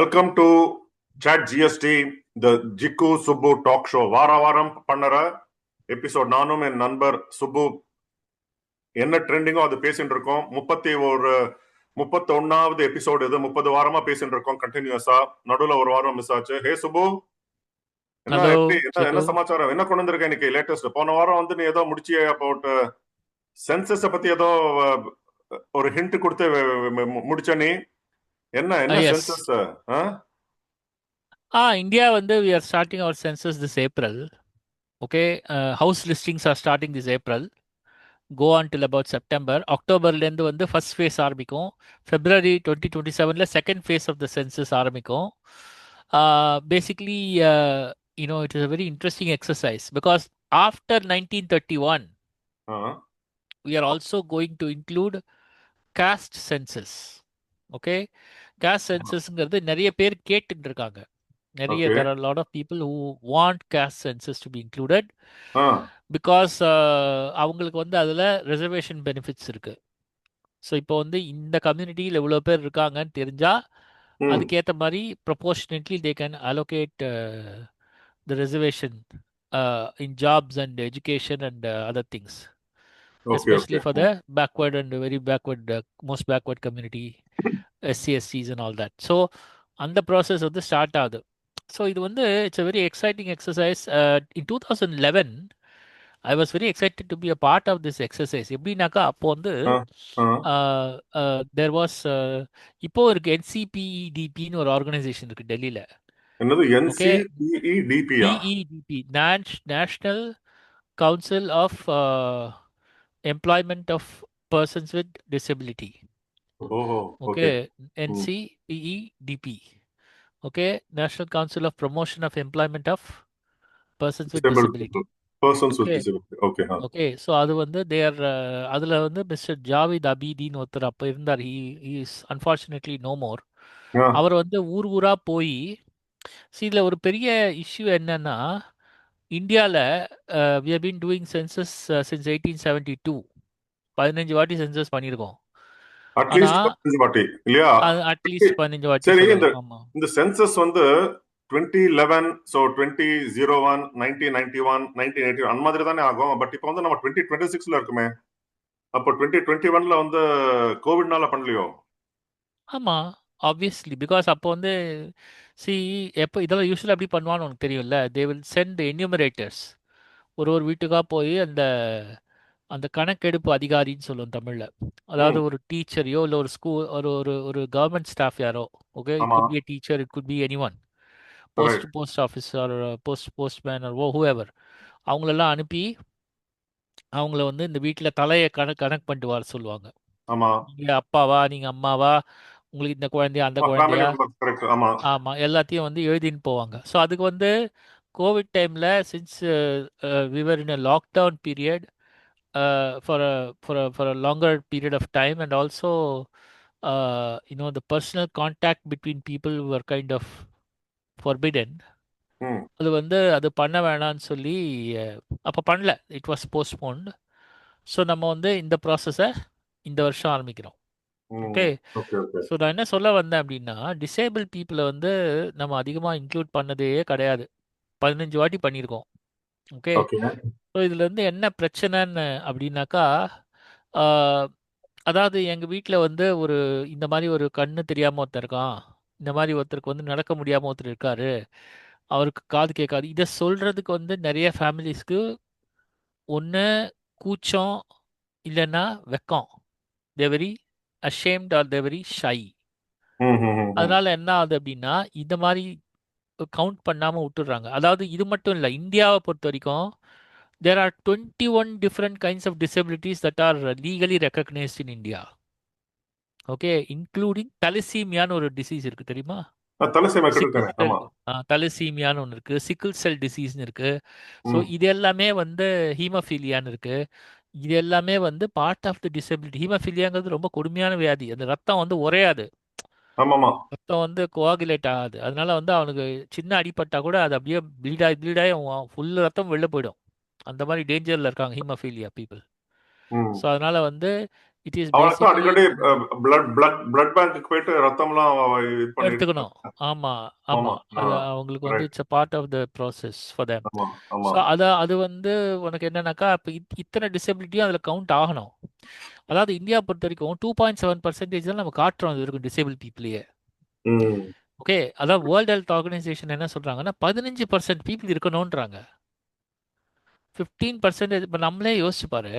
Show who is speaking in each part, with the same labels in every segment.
Speaker 1: Welcome to chat GST the ஜிக்கு Subbu talk show. வாரம் பண்ணுற எபிசோட். நானும் என் நண்பர் சுப்பு என்ன ட்ரெண்டிங்கோ அது பேசிட்டு இருக்கோம். 31வது எபிசோடு இது. 30 வாரமா பேசிட்டு இருக்கோம் கண்டினியூஸா. நடுவுல ஒரு வாரம் மிஸ் ஆச்சு. ஹே சுப்பு, என்ன
Speaker 2: ஹலோ
Speaker 1: எப்படி என்ன
Speaker 2: ஜிக்கு.
Speaker 1: என்ன சமாச்சாரம்? என்ன கொண்டு வந்திருக்க இன்னைக்கு லேட்டஸ்ட்? போன வாரம் வந்து நீ ஏதோ முடிச்சியே அபவுட் சென்சஸ் பத்தி ஏதோ ஒரு ஹிண்ட் கொடுத்து முடிச்ச நீ. என்ன என்ன
Speaker 2: எஸ்.
Speaker 1: சென்சஸ்?
Speaker 2: India வந்து we are starting our census this April. Okay, house listings are starting this April. Go on till about September. அக்டோபர்லேருந்து வந்து ஃபர்ஸ்ட் ஃபேஸ் ஆரம்பிக்கும். February 2027ல second phase of the census ஆரம்பிக்கும். Basically, it is a very interesting exercise because after 1931, we are also going to include caste census. Okay, caste censusங்கிறது நிறைய பேர் கேட்டுட்டு இருக்காங்க. There are a lot of people who want caste census to be included because அவங்களுக்கு வந்து அதில் reservation benefits இருக்கு. So இப்போ வந்து இந்த கம்யூனிட்டியில் எவ்வளோ பேர் இருக்காங்கன்னு தெரிஞ்சால் அதுக்கேற்ற மாதிரி proportionately they can allocate the reservation in jobs and education and other things, especially for the backward and very backward, most backward community, SCSCs and all that. So அந்த ப்ராசஸ் வந்து ஸ்டார்ட் ஆகுது. ஸோ இது வந்து it's a very exciting exercise. In 2011 I was very excited to be a part of this exercise. எப்படின்னாக்கா அப்போ வந்து there was இப்போ இருக்கு NCPEDPன்னு ஒரு ஆர்கனைசேஷன் இருக்கு டெல்லியில்.
Speaker 1: என்னது
Speaker 2: NCPEDP? National council of employment of persons with disability. Okay, NCPEDP. Okay, National Council of Promotion of Employment of Persons with Disability.
Speaker 1: Okay,
Speaker 2: so அது வந்து தேர் அதில் வந்து மிஸ்டர் ஜாவித் அபீதின்னு ஒருத்தர் அப்போ இருந்தார். he is unfortunately no more. அவர் வந்து ஊரா போய் இதில் ஒரு பெரிய இஷ்யூ என்னன்னா, இந்தியாவில் we have been doing census since 1872. 15 வாட்டி சென்சஸ் பண்ணியிருக்கோம்.
Speaker 1: அட்லீஸ்ட் 15 வாட்டி இல்லையா?
Speaker 2: அட்லீஸ்ட் 15 வாட்டி.
Speaker 1: சரி,
Speaker 2: ஆமாம்,
Speaker 1: இந்த சென்சஸ் வந்து 2011, ஸோ 2001, 1991, 1981 அந்த மாதிரி தானே ஆகும். பட் இப்போ வந்து நம்ம 2026ல இருக்குமே. அப்போ 2021ல வந்து கோவிட்னால பண்ணலையோ?
Speaker 2: ஆமாம், ஆப்வியஸ்லி. பிகாஸ் அப்போ வந்து எப்போ இதெல்லாம் யூஸ்வலாக எப்படி பண்ணுவான்னு உனக்கு தெரியும்ல. தே வில் சென்ட் என்யூமரேட்டர்ஸ் ஒரு வீட்டுக்காக போய் அந்த அந்த கணக்கெடுப்பு அதிகாரின்னு சொல்லுவோம் தமிழில். அதாவது ஒரு டீச்சரையோ இல்லை ஒரு ஸ்கூல் ஒரு கவர்மெண்ட் ஸ்டாஃப் யாரோ. Okay, it could be a teacher, it could be anyone, post office or postman or whoever. அவங்களெல்லாம் அனுப்பி அவங்கள வந்து இந்த வீட்டில் தலையை கணக்கு பண்ணிட்டு வர சொல்லுவாங்க. நீங்கள் அப்பாவா, நீங்கள் அம்மாவா, உங்களுக்கு இந்த குழந்தையா அந்த குழந்தையா, ஆமாம், எல்லாத்தையும் வந்து எழுதின்னு போவாங்க. ஸோ அதுக்கு வந்து கோவிட் டைமில் since we were in a lockdown period for a longer period of time, and also the personal contact between people were kind of forbidden. அது வந்து அது பண்ண வேணான்னு சொல்லி அப்போ பண்ணல. It was postponed. ஸோ நம்ம வந்து இந்த ப்ராசஸை இந்த வருஷம் ஆரம்பிக்கிறோம். ஓகே, ஸோ நான் என்ன சொல்ல வந்தேன் அப்படின்னா, டிசேபிள் பீப்புளை வந்து நம்ம அதிகமாக இன்க்ளூட் பண்ணதே கிடையாது. 15 வாட்டி பண்ணியிருக்கோம். ஓகே, ஸோ இதில் வந்து என்ன பிரச்சனைன்னு அப்படின்னாக்கா, அதாவது எங்கள் வீட்டில் வந்து இந்த மாதிரி ஒரு கண்ணு தெரியாமல் ஒருத்தர் இருக்கான், இந்த மாதிரி ஒருத்தருக்கு வந்து நடக்க முடியாமல் ஒருத்தர் இருக்காரு, அவருக்கு காது கேட்காது. இதை சொல்கிறதுக்கு வந்து நிறைய ஃபேமிலிஸ்க்கு ஒன்று கூச்சம், இல்லைன்னா வெக்கம். they're very ashamed or they're very shy. அதனால என்ன ஆகுது அப்படின்னா, இந்த மாதிரி கவுண்ட் பண்ணாமல் விட்டுடுறாங்க. அதாவது இது மட்டும் இல்லை, இந்தியாவை பொறுத்த வரைக்கும் there are 21 different kinds of disabilities that are legally recognized in India. Okay, including தலசீமியான்னு ஒரு டிசீஸ் இருக்கு, தெரியுமா? தலசீமியான்னு ஒன்று இருக்கு, சிக்கிள் செல் டிசீஸ்னு இருக்கு. ஸோ இது எல்லாமே வந்து ஹீமோஃபீலியான்னு இருக்கு. இது எல்லாமே வந்து பார்ட் ஆஃப் த டிசபிலிட்டி. ஹீமோஃபீலியாங்கிறது ரொம்ப கொடுமையான வியாதி. அந்த ரத்தம் வந்து உறையாது, ரத்தம் வந்து கோஆகுலேட் ஆகாது. அதனால வந்து அவனுக்கு சின்ன அடிப்பட்டா கூட அது அப்படியே ப்ளீடாகி ஃபுல் ரத்தம் வெளில போயிடும். அந்த மாதிரி டேஞ்சரில் இருக்காங்க ஹீமோஃபீலியா பீப்புள். ஸோ அதனால் வந்து இட் இஸ்
Speaker 1: அவளுக்கு தான்
Speaker 2: பேசிக்கலி
Speaker 1: அடிக்கடி பிளட் பேங்க்கு போயிட்டு ரத்தம்லாம் இது பண்ணி
Speaker 2: எடுத்துக்கணும். ஆமா, ஆமா.
Speaker 1: ஆமா.
Speaker 2: அது அவங்களுக்கு வந்து
Speaker 1: correct.
Speaker 2: It's a part of the process for them.
Speaker 1: ஆமா, ஆமா.
Speaker 2: ஸோ அது வந்து உனக்கு என்னன்னாக்கா, இப்போ இத்தனை டிசபிலிட்டியும் அதில் கவுண்ட் ஆகணும். அதாவது இந்தியா பொறுத்த வரைக்கும் 2.7% தான் நம்ம காட்டுறோம் அது இருக்கும் டிசேபிள் பீப்புளையே.
Speaker 1: ம்.
Speaker 2: ஓகே, அதாவது வேர்ல்டு ஹெல்த் ஆர்கனைசேஷன் என்ன சொல்றாங்கன்னா 15% பீப்புள் இருக்கணும்ன்றாங்க. 15% இப்போ நம்மளே யோசிச்சு பாரு.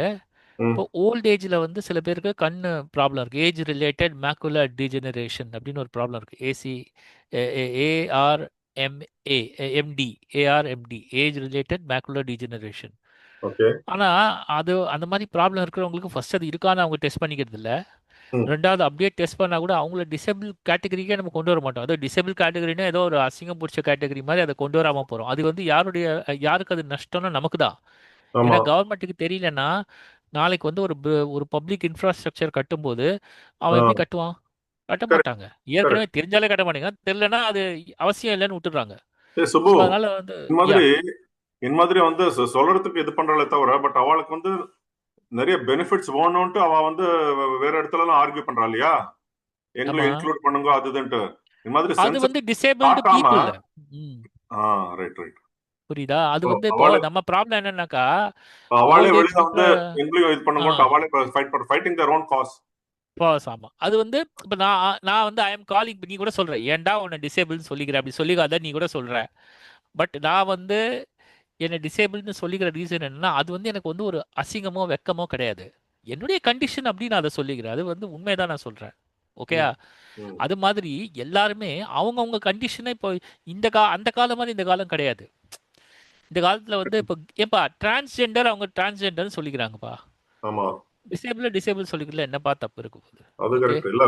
Speaker 1: ம்.
Speaker 2: இப்போ ஓல்ட் ஏஜில் வந்து சில பேருக்கு கண்ணு ப்ராப்ளம் இருக்குது. ஏஜ் ரிலேட்டட் மேக்குலர் டீஜெனரேஷன் அப்படின்னு ஒரு ப்ராப்ளம் இருக்குது. ARMA MD ARMD age related macular degeneration.
Speaker 1: Okay.
Speaker 2: ஆனால் அது அந்த மாதிரி ப்ராப்ளம் இருக்கிறவங்களுக்கு ஃபர்ஸ்ட் அது இருக்கான்னு அவங்க டெஸ்ட் பண்ணிக்கிறது இல்லை.
Speaker 1: ம்.
Speaker 2: ரெண்டாவது அப்படியே டெஸ்ட் பண்ணால் கூட அவங்கள டிசேபிள் கேட்டகரிக்கே நம்ம கொண்டு வர மாட்டோம். அதாவது டிசேபிள் கேட்டகரினா ஏதோ ஒரு அசிங்கம் பிடிச்ச கேட்டகரி மாதிரி அதை கொண்டு வராமல் போகிறோம். அது வந்து யாருக்கு அது நஷ்டம்னா நமக்கு தான்.
Speaker 1: ஆமா.
Speaker 2: ஏன்னா கவர்மெண்ட்டுக்கு தெரியலன்னா நாளைக்கு வந்து ஒரு பப்ளிக் இன்ஃப்ராஸ்ட்ரக்சர் கட்டும்போது அவன் எப்படி
Speaker 1: ஆ.
Speaker 2: கட்டுவான்? கட்ட
Speaker 1: கரெக்ட்,
Speaker 2: மாட்டாங்க. ஏற்கனவே
Speaker 1: கரெக்ட்.
Speaker 2: தெரிஞ்சாலே கட்ட மாட்டேங்க. தெரியலன்னா அது அவசியம் இல்லைன்னு விட்டுடுறாங்க.
Speaker 1: சுப்பு,
Speaker 2: ஸோ அதனால வந்து
Speaker 1: இந்த
Speaker 2: யா
Speaker 1: மாதிரி இந்த மாதிரி வந்து சொல்றதுக்கு இது பண்றாளே தவிர, பட் அவளுக்கு வந்து நிறைய பெனிஃபிட்ஸ் வேணும்ட்டு அவ வந்து வேற இடத்துல எல்லாம் ஆர்கியூ பண்றா இல்லையா? எங்களை
Speaker 2: ஆமா.
Speaker 1: இன்க்ளூட் பண்ணுங்க அது இதுன்ட்டு. இந்த மாதிரி
Speaker 2: அது
Speaker 1: சென்சஸ்
Speaker 2: வந்து டிசேபிள்டு
Speaker 1: காட்டாம
Speaker 2: பீப்புள். ம்.
Speaker 1: ஆ, ரைட், ரைட்.
Speaker 2: புரியுதா? அது வந்து இப்போ
Speaker 1: அவளே
Speaker 2: நம்ம ப்ராப்ளம் என்னன்னாக்கா
Speaker 1: அவளே
Speaker 2: ஓல்ட் ஏஜ்
Speaker 1: வெளியில வந்து
Speaker 2: குரூப்ல
Speaker 1: எங்களையும் இது
Speaker 2: ஆ
Speaker 1: பண்ணுங்கன்ட்டு அவளே fighting their own cause.
Speaker 2: Boss ஆமா. அது வந்து இப்போ நான் வந்து ஐ எம் காலிங் நீ கூட சொல்ற ஏன்டா உன்னை டிசேபிள்னு சொல்லிக்கிற அப்படி சொல்லிக்காத நீ கூட சொல்ற. பட் நான் வந்து என்னை டிசேபிள்னு சொல்லிக்கிற ரீசன் என்னன்னா அது வந்து எனக்கு வந்து ஒரு அசிங்கமோ வெக்கமோ கிடையாது. என்னுடைய கண்டிஷன் அப்படின்னு நான் அதை சொல்லிக்கிறேன். அது வந்து உண்மைதான் நான் சொல்றேன். ஓகேயா?
Speaker 1: ம். ம்.
Speaker 2: அது மாதிரி எல்லாருமே அவங்கவுங்க கண்டிஷனை இப்போ அந்த காலம் மாதிரி இந்த காலம் கிடையாது. இந்த காலத்துல வந்து இப்போ ஏப்பா டிரான்ஸ்ஜெண்டர் அவங்க டிரான்ஸ்ஜெண்டர்னு சொல்லிக்கிறாங்கப்பா.
Speaker 1: ஆமா.
Speaker 2: டிசேபிள் சொல்லிக்கல என்னப்பா தப்பு இருக்கு போகுது?
Speaker 1: அது
Speaker 2: ஓகே,
Speaker 1: கரெக்ட். இல்ல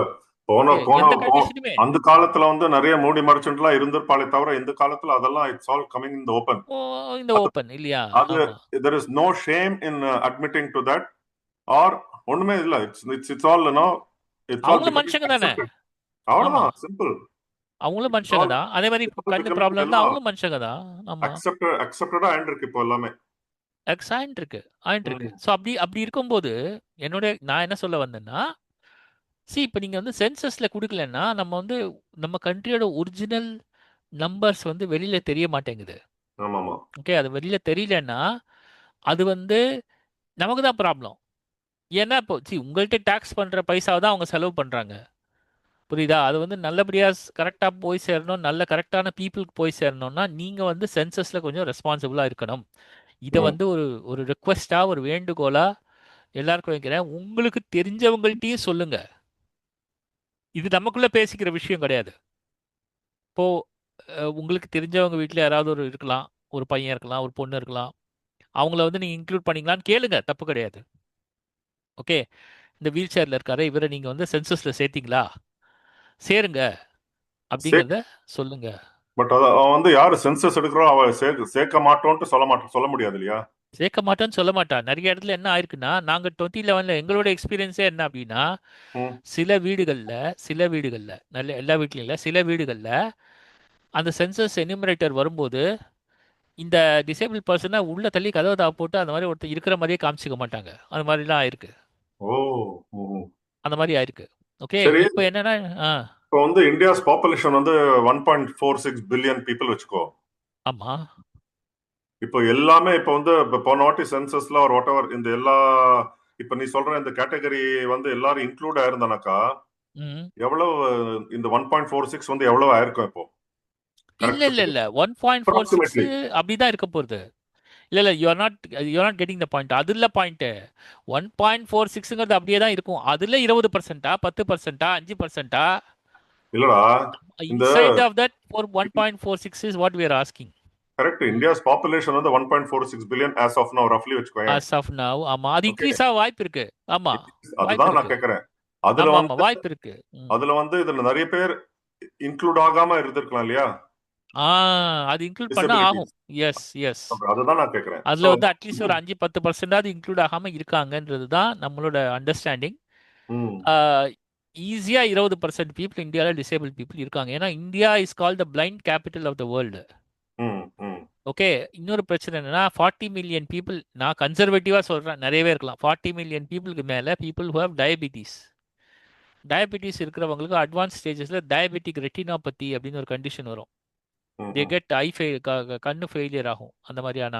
Speaker 1: போன
Speaker 2: ஓகே.
Speaker 1: போன
Speaker 2: எந்த
Speaker 1: போ
Speaker 2: கண்டிஷனுமே
Speaker 1: அந்த காலத்துல வந்து நிறைய மூடி மறைச்சுட்டுலாம் இருந்திருப்பாளே தவிர இந்த காலத்துல அதெல்லாம் it's all coming in the open.
Speaker 2: ஓ இந்த
Speaker 1: அது
Speaker 2: ஓப்பன் இல்லையா?
Speaker 1: அது
Speaker 2: ஆமா.
Speaker 1: there is no shame in admitting to that or ஒண்ணுமே இல்ல. It's all know it's all
Speaker 2: அவங்களும்
Speaker 1: பிகமிங்
Speaker 2: மனுஷங்க தானே.
Speaker 1: அக்செப்டட்.
Speaker 2: ஆமா,
Speaker 1: அவ்வளவுதான் சிம்பிள்.
Speaker 2: அவங்களும்
Speaker 1: இட்ஸ்
Speaker 2: மனுஷங்க
Speaker 1: ஆல்
Speaker 2: தான். அதே மாதிரி
Speaker 1: இட்ஸ் ஆல்
Speaker 2: கண்ணு
Speaker 1: பிகமிங்
Speaker 2: ப்ராப்ளம் தான்
Speaker 1: எல்லாம்
Speaker 2: அவங்களும் மனுஷங்க தான். ஆமா.
Speaker 1: அக்செப்டடா ஆயிட்டு இருக்கு இப்போ எல்லாமே.
Speaker 2: ஆயிட்டு இருக்கு, ஆயிட்டு இருக்கு.
Speaker 1: ம்.
Speaker 2: ஸோ அப்படி அப்படி இருக்கும்போது நான் என்ன சொல்ல வந்தேன்னா இப்போ நீங்க வந்து சென்சஸ்ல கொடுக்கலன்னா நம்ம வந்து நம்ம கண்ட்ரியோட ஒரிஜினல் நம்பர்ஸ் வந்து வெளியில தெரிய மாட்டேங்குது.
Speaker 1: ஆமாமா.
Speaker 2: ஓகே, அது வெளியில தெரியலன்னா அது வந்து நமக்கு தான் ப்ராப்ளம். ஏன்னா இப்போ உங்கள்கிட்ட டாக்ஸ் பண்ற பைசாவை தான் அவங்க செலவு பண்றாங்க. புரியுதா? அது வந்து நல்லபடியா கரெக்டா போய் சேரணும். நல்ல கரெக்டான பீப்புளுக்கு போய் சேரணும்னா நீங்க வந்து சென்சஸ்ல கொஞ்சம் ரெஸ்பான்சிபிளா இருக்கணும். இதை
Speaker 1: ம்.
Speaker 2: வந்து ஒரு ஒரு ரெக்வெஸ்டா ஒரு வேண்டுகோளா எல்லாருக்கும் வைக்கிறேன். உங்களுக்கு தெரிஞ்சவங்கள்ட்டையும் சொல்லுங்க. இது நமக்குள்ள பேசிக்கிற விஷயம் கிடையாது. இப்போ உங்களுக்கு தெரிஞ்சவங்க வீட்டில் யாராவது ஒரு இருக்கலாம். ஒரு பையன் இருக்கலாம், ஒரு பொண்ணு இருக்கலாம். அவங்கள வந்து நீங்க இன்க்ளூட் பண்ணீங்களான்னு கேளுங்க. தப்பு கிடையாது. ஓகே. இந்த வீல் சேர்ல இருக்காரு. இவரை நீங்க வந்து சென்சஸ்ல சேர்த்தீங்களா? சேருங்க அப்படிங்கிறத சொல்லுங்க.
Speaker 1: பட் அவன் வந்து யாரு சென்சஸ் எடுக்கிறோம் அவ சேர்க்க மாட்டோம்ட்டு சொல்ல முடியாது இல்லையா?
Speaker 2: சேர்க்க மாட்டோன்னு சொல்ல மாட்டா. நிறைய இடத்துல என்ன ஆயிருக்குன்னா, நாங்க 2011 எங்களோட எக்ஸ்பீரியன்ஸே என்ன அப்படின்னா,
Speaker 1: ம்.
Speaker 2: சில வீடுகள்ல நல்ல எல்லா வீட்லயும் இல்ல, சில வீடுகள்ல அந்த சென்சஸ் என்யூமரேட்டர் வரும்போது, இந்த டிசேபிள் பர்சனை உள்ள தள்ளி கதவை போட்டு அந்த மாதிரி ஒருத்தர் இருக்கிற மாதிரியே காமிச்சிக்க மாட்டாங்க. அது மாதிரிலாம் ஆயிருக்கு.
Speaker 1: ஓ. ம்.
Speaker 2: அந்த மாதிரி ஆயிருக்கு. ஓகே.
Speaker 1: சரி.
Speaker 2: இப்போ என்னன்னா ஆ
Speaker 1: இப்போ வந்து இந்தியாஸ் பாப்புலேஷன் வந்து 1.46 பில்லியன் பீப்புள் வச்சுக்கோ.
Speaker 2: ஆமா.
Speaker 1: இப்போ எல்லாமே இப்போ வந்து இப்போ போன வாட்டி சென்சஸ்ல ஒரு வாட் எவர் இந்த எல்லா இப்போ நீ சொல்ற இந்த கேட்டகரி வந்து எல்லாரும் இன்க்ளூட் ஆயிருந்தானாக்கா
Speaker 2: ம்.
Speaker 1: எவ்வளவு இந்த 1.46 வந்து எவ்வளவு ஆயிருக்கும் இப்போ
Speaker 2: இல்ல, இல்ல,
Speaker 1: கரெக்ட்
Speaker 2: இல்ல. 1.46
Speaker 1: அப்ராக்சிமேட்லி?
Speaker 2: அப்படிதான் இருக்க போகுது. இல்ல you are not getting the point. அது இல்ல பாயிண்ட். 1.46ங்கிறது அப்படியே தான் இருக்கும். அதுல 20%, 10%, 5%?
Speaker 1: இல்லடா இந்த
Speaker 2: inside of that 1.46 is what we are asking.
Speaker 1: Correct India's population வந்து 1.46 பில்லியன் ஆஸ் ஆஃப் நவ் ரஃப்லி வச்சுக்கோயேன்.
Speaker 2: As of now. ஆமா. அது
Speaker 1: ஓகே.
Speaker 2: இன்க்ரீஸ் ஆக வாய்ப்பு இருக்கு. ஆமா. வாய்ப்பு
Speaker 1: அதுதான் நான்
Speaker 2: இருக்கு.
Speaker 1: கேக்குறேன். அதுல
Speaker 2: ஆமா, ஆமா.
Speaker 1: வந்து
Speaker 2: வாய்ப்பு இருக்கு. ம்.
Speaker 1: அதுல வந்து இதுல நிறைய பேர் இன்க்ளூட் ஆகாம இருந்திருக்கலாம் இல்லையா?
Speaker 2: ஆ அது இன்க்ளூட் பண்ணா ஆகும்.
Speaker 1: டிசபிலிட்டிஸ்.
Speaker 2: Yes, yes.
Speaker 1: அதுதான் நான் கேக்குறேன். சோ
Speaker 2: அதுல வந்து அட்லீஸ்ட் ஒரு 5-10% இன்க்ளூட் ஆகாம இருக்காங்கன்றது தான் நம்மளோட அண்டர்ஸ்டாண்டிங்.
Speaker 1: ம்.
Speaker 2: ஈஸியா 20% பீப்புள் இந்தியாவில் டிசேபிள் பீப்புள் இருக்காங்க. ஏன்னா India is called the blind capital of the world.
Speaker 1: Hmm. Hmm.
Speaker 2: Okay. இன்னொரு பிரச்சனை என்னன்னா 40 மில்லியன் பீப்புள், நான் கன்சர்வேட்டிவா சொல்றேன், நிறையவே இருக்கலாம். 40 மில்லியன் பீப்புளுக்கு மேல people who have diabetes. Diabetes இருக்கிறவங்களுக்கு அட்வான்ஸ் ஸ்டேஜஸ்ல டயபெட்டிக் ரெட்டினாபதி அப்படின்னு ஒரு கண்டிஷன் வரும். தே
Speaker 1: ம்,
Speaker 2: கெட் கண்ணு ஃபெயிலியர் ஆகும் அந்த மாதிரியான.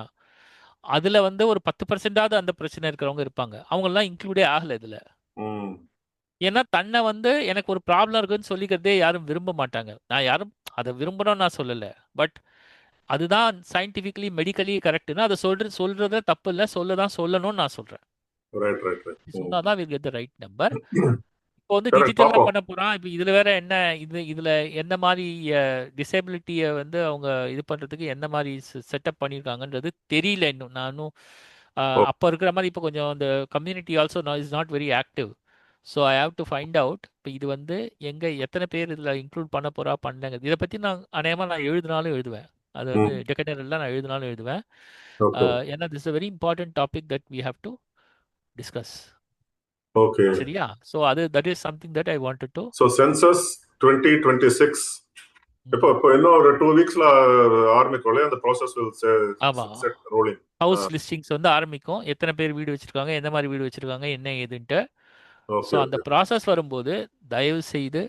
Speaker 2: அதுல வந்து ஒரு 10% அந்த பிரச்சனை இருக்கிறவங்க இருப்பாங்க. அவங்கெல்லாம் இன்க்ளூடே ஆகல இதுல.
Speaker 1: ம்.
Speaker 2: ஏன்னா தன்னை வந்து எனக்கு ஒரு ப்ராப்ளம் இருக்குன்னு சொல்லிக்கிறதே யாரும் விரும்ப மாட்டாங்க. நான் யாரும் அதை விரும்பணும்னு நான் சொல்லலை. பட் அதுதான் சயின்டிஃபிக்கலி மெடிக்கலி கரெக்ட்னா அதை சொல்றத தப்பு இல்லை, சொல்லதான் சொல்லணும்னு நான் சொல்றேன்.
Speaker 1: Right, right, right.
Speaker 2: சொன்னாதான் will get the right number. இப்போ வந்து
Speaker 1: கரெக்ட்,
Speaker 2: டிஜிட்டலா
Speaker 1: பாப்போம்.
Speaker 2: பண்ண போறான். இப்போ இதுல வேற என்ன, இதுல என்ன மாதிரி டிசேபிலிட்டியை வந்து அவங்க இது பண்றதுக்கு என்ன மாதிரி செட்டப் பண்ணியிருக்காங்கன்றது தெரியல இன்னும். நானும்
Speaker 1: ஓ,
Speaker 2: அப்போ இருக்கிற மாதிரி இப்போ கொஞ்சம் அந்த community also is not very active. So I have to find out இப்போ இது வந்து எங்க எத்தனை பேர் இதில் இன்க்ளூட் பண்ண போறா பண்ணலங்க. இதை பற்றி நான் அநேகமாக நான் எழுதினாலும் எழுதுவேன். அது வந்து
Speaker 1: ம்.
Speaker 2: டெக்கனரில் நான் எழுதினாலும் எழுதுவேன்.
Speaker 1: ஓகே,
Speaker 2: ஏன்னா this a very important topic that we have to discuss.
Speaker 1: Okay.
Speaker 2: சரியா? ஸோ அது that is something that I wanted to.
Speaker 1: So census 2026 இப்போ இப்போ இன்னும் ஒரு 2 வீக்ஸ்ல ஆரம்பிக்கொள்ளே அந்த ப்ராசஸ் வில்
Speaker 2: ஆமாம்.
Speaker 1: Set rolling.
Speaker 2: ஹவுஸ் லிஸ்டிங்ஸ் வந்து ஆரம்பிக்கும். எத்தனை பேர் வீடு வச்சிருக்காங்க, எந்த மாதிரி வீடு வச்சிருக்காங்க, என்ன ஏதுன்ட்டு. ஸோ
Speaker 1: ஓகே,
Speaker 2: அந்த
Speaker 1: ஓகே.
Speaker 2: ப்ராசஸ் வரும்போது தயவு செய்து